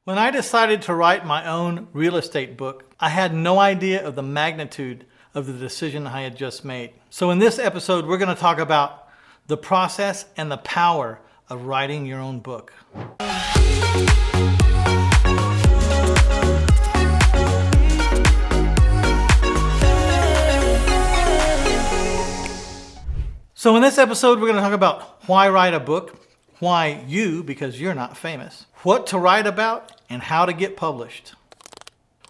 When I decided to write my own real estate book, I had no idea of the magnitude of the decision I had just made. So in this episode, we're going to talk about the process and the power of writing your own book. So in this episode, we're going to talk about why write a book, why you, because you're not famous, what to write about, and how to get published.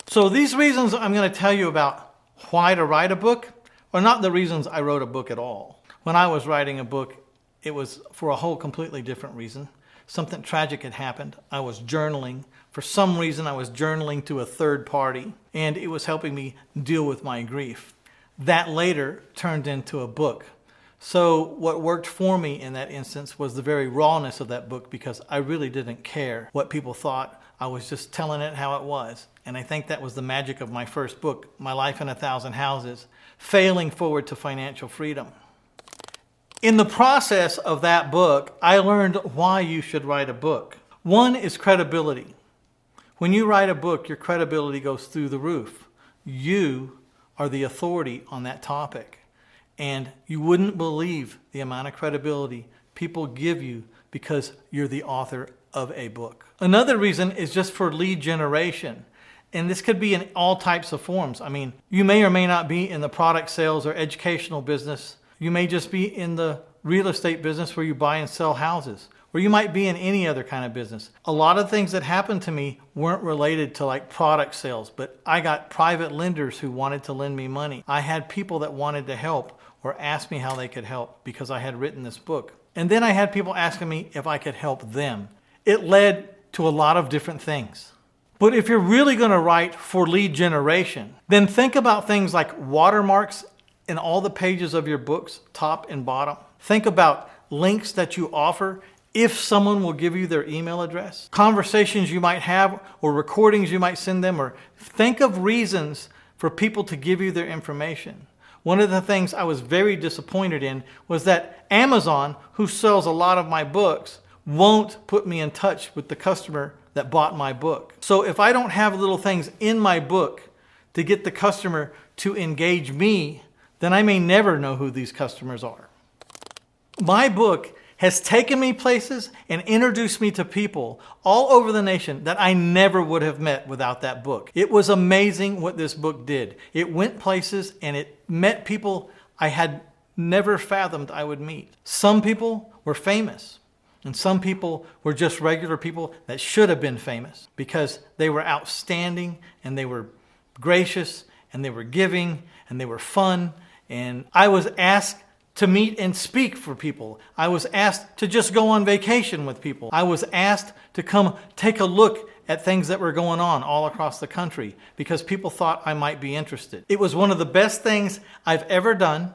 So these reasons I'm going to tell you about why to write a book are not the reasons I wrote a book at all. When I was writing a book, it was for a whole completely different reason. Something tragic had happened. I was journaling. For some reason, I was journaling to a third party, and it was helping me deal with my grief. That later turned into a book. So what worked for me in that instance was the very rawness of that book, because I really didn't care what people thought. I was just telling it how it was. And I think that was the magic of my first book, My Life in 1,000 Houses, Failing Forward to Financial Freedom. In the process of that book, I learned why you should write a book. One is credibility. When you write a book, your credibility goes through the roof. You are the authority on that topic. And you wouldn't believe the amount of credibility people give you because you're the author of a book. Another reason is just for lead generation. And this could be in all types of forms. I mean, you may or may not be in the product sales or educational business. You may just be in the real estate business where you buy and sell houses. Or you might be in any other kind of business. A lot of things that happened to me weren't related to like product sales, but I got private lenders who wanted to lend me money. I had people that wanted to help or asked me how they could help because I had written this book. And then I had people asking me if I could help them. It led to a lot of different things. But if you're really going to write for lead generation, then think about things like watermarks in all the pages of your books, top and bottom. Think about links that you offer if someone will give you their email address, conversations you might have or recordings you might send them, or think of reasons for people to give you their information. One of the things I was very disappointed in was that Amazon, who sells a lot of my books, won't put me in touch with the customer that bought my book. So if I don't have little things in my book to get the customer to engage me, then I may never know who these customers are. My book has taken me places and introduced me to people all over the nation that I never would have met without that book. It was amazing what this book did. It went places and it met people I had never fathomed I would meet. Some people were famous, and some people were just regular people that should have been famous because they were outstanding and they were gracious and they were giving and they were fun. And I was asked to meet and speak for people. I was asked to just go on vacation with people. I was asked to come take a look at things that were going on all across the country because people thought I might be interested. It was one of the best things I've ever done,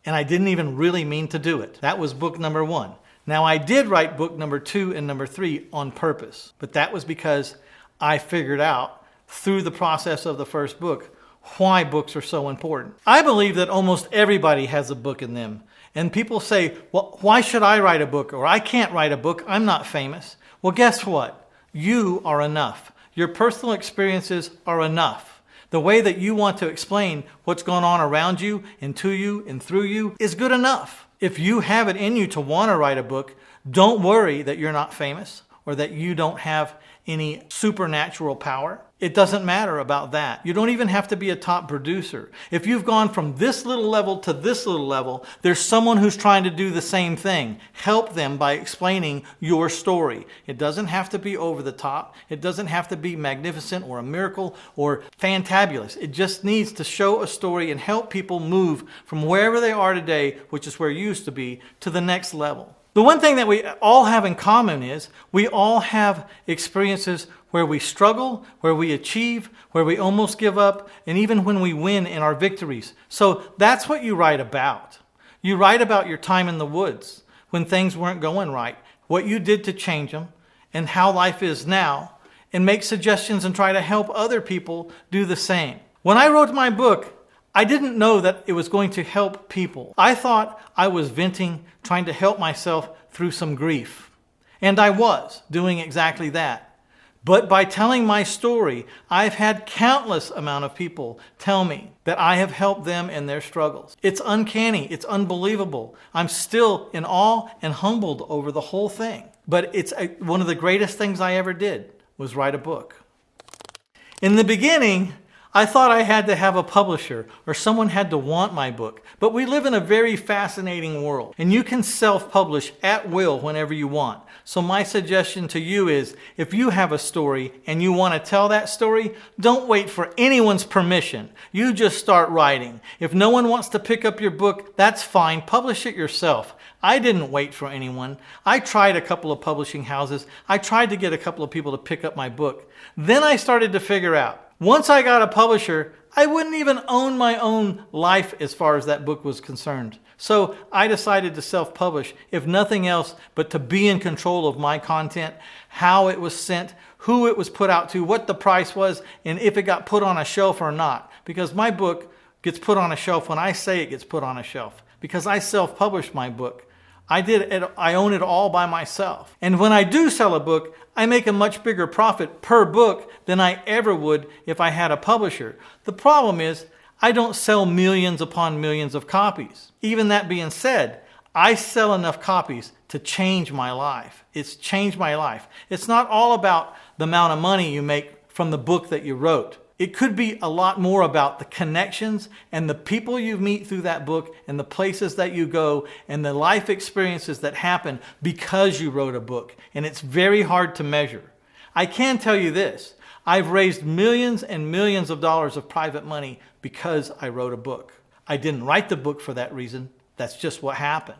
and I didn't even really mean to do it. That was book number 1. Now, I did write book number 2 and number 3 on purpose, but that was because I figured out through the process of the first book why books are so important. I believe that almost everybody has a book in them. And people say, well, why should I write a book? Or I can't write a book. I'm not famous. Well, guess what? You are enough. Your personal experiences are enough. The way that you want to explain what's going on around you and to you and through you is good enough. If you have it in you to want to write a book, don't worry that you're not famous or that you don't have any supernatural power. It doesn't matter about that. You don't even have to be a top producer. If you've gone from this little level to this little level, there's someone who's trying to do the same thing. Help them by explaining your story. It doesn't have to be over the top. It doesn't have to be magnificent or a miracle or fantabulous. It just needs to show a story and help people move from wherever they are today, which is where you used to be, to the next level. The one thing that we all have in common is we all have experiences where we struggle, where we achieve, where we almost give up, and even when we win in our victories. So that's what you write about. You write about your time in the woods when things weren't going right, what you did to change them, and how life is now, and make suggestions and try to help other people do the same. When I wrote my book, I didn't know that it was going to help people. I thought I was venting, trying to help myself through some grief. And I was doing exactly that. But by telling my story, I've had countless amount of people tell me that I have helped them in their struggles. It's uncanny. It's unbelievable. I'm still in awe and humbled over the whole thing. But it's one of the greatest things I ever did was write a book. In the beginning, I thought I had to have a publisher or someone had to want my book. But we live in a very fascinating world and you can self-publish at will whenever you want. So my suggestion to you is if you have a story and you want to tell that story, don't wait for anyone's permission. You just start writing. If no one wants to pick up your book, that's fine. Publish it yourself. I didn't wait for anyone. I tried a couple of publishing houses. I tried to get a couple of people to pick up my book. Then I started to figure out, once I got a publisher, I wouldn't even own my own life as far as that book was concerned. So I decided to self-publish, if nothing else, but to be in control of my content, how it was sent, who it was put out to, what the price was, and if it got put on a shelf or not. Because my book gets put on a shelf when I say it gets put on a shelf. Because I self-published my book. I own it all by myself. And when I do sell a book, I make a much bigger profit per book than I ever would if I had a publisher. The problem is, I don't sell millions upon millions of copies. Even that being said, I sell enough copies to change my life. It's changed my life. It's not all about the amount of money you make from the book that you wrote. It could be a lot more about the connections and the people you meet through that book and the places that you go and the life experiences that happen because you wrote a book. And it's very hard to measure. I can tell you this. I've raised millions and millions of dollars of private money because I wrote a book. I didn't write the book for that reason. That's just what happened.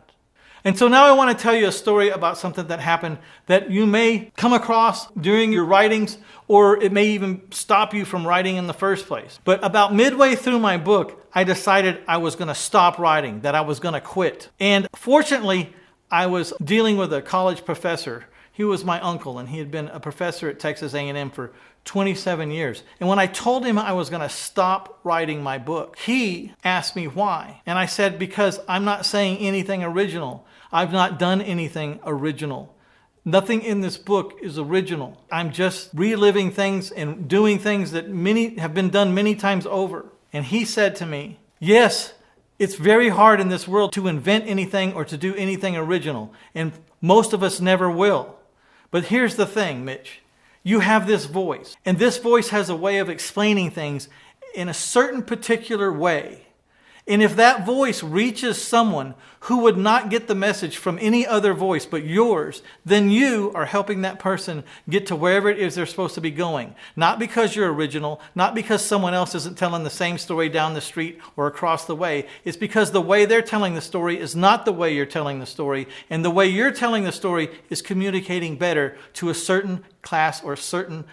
And so now I want to tell you a story about something that happened that you may come across during your writings, or it may even stop you from writing in the first place. But about midway through my book, I decided I was going to stop writing, that I was going to quit. And fortunately, I was dealing with a college professor. He was my uncle, and he had been a professor at Texas A&M for 27 years. And when I told him I was going to stop writing my book, he asked me why. And I said, because I'm not saying anything original. I've not done anything original. Nothing in this book is original. I'm just reliving things and doing things that have been done many times over. And he said to me, yes, it's very hard in this world to invent anything or to do anything original. And most of us never will. But here's the thing, Mitch. You have this voice. And this voice has a way of explaining things in a certain particular way. And if that voice reaches someone who would not get the message from any other voice but yours, then you are helping that person get to wherever it is they're supposed to be going. Not because you're original, not because someone else isn't telling the same story down the street or across the way. It's because the way they're telling the story is not the way you're telling the story. And the way you're telling the story is communicating better to a certain class or a certain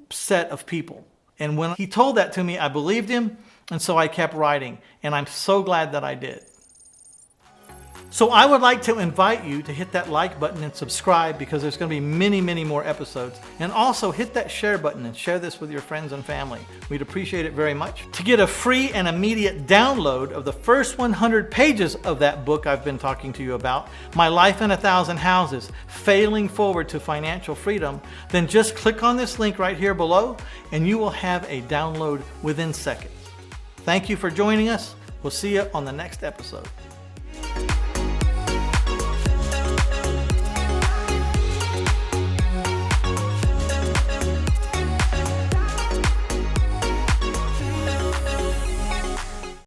set of people. And when he told that to me, I believed him. And so I kept writing, and I'm so glad that I did. So I would like to invite you to hit that like button and subscribe, because there's going to be many, many more episodes. And also hit that share button and share this with your friends and family. We'd appreciate it very much. To get a free and immediate download of the first 100 pages of that book I've been talking to you about, My Life in 1,000 Houses, Failing Forward to Financial Freedom, then just click on this link right here below, and you will have a download within seconds. Thank you for joining us. We'll see you on the next episode.